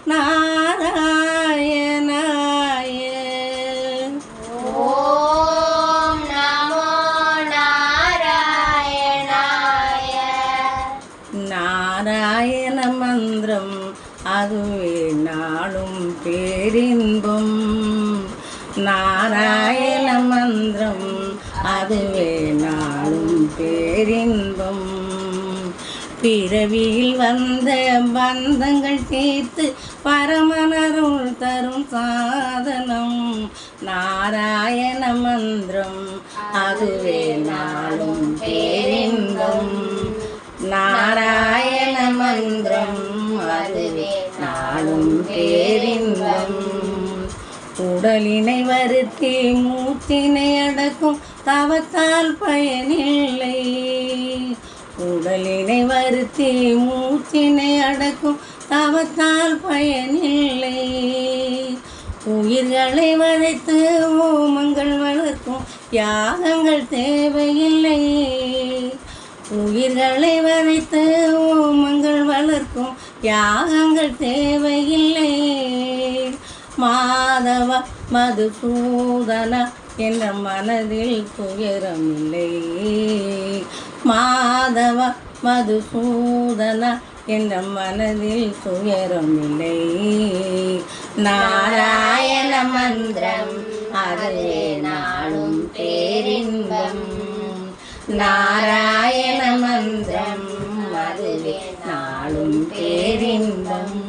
நாராயணாய. ஓம் நமோ நாராயணாய. நாராயண மந்திரம் அதுவே நாளும் பேரின்பம். நாராயண மந்திரம் அதுவே நாளும் பேரின்பம். பிறவியில் வந்த பந்தங்கள் தீர்த்து பரமனருள் தரும் சாதனம் நாராயண மந்திரம் அதுவே நாளும் பேரின்பம். நாராயண மந்திரம் அதுவே நாளும் பேரின்பம். உடலினை வருத்தி மூச்சினை அடக்கும் தவத்தால் பயனில்லை. உடலினை வருத்தி மூச்சினை அடக்கும் தவத்தால் பயனில்லை. உயிர்களை வதைத்து ஓமங்கள் வளர்க்கும் யாகங்கள் தேவையில்லை. உயிர்களை வதைத்து ஓமங்கள் வளர்க்கும் யாகங்கள் தேவையில்லை. மாதவ மதுசூதனா என்ற மனதில் துயரமில்லை. மாதவ மதுசூதனா என்ற மனதில் துயரமில்லை. நாராயண மந்திரம் அதுவே நாளும் பேரின்பம். நாராயண மந்திரம் அதுவே நாளும் பேரின்பம்.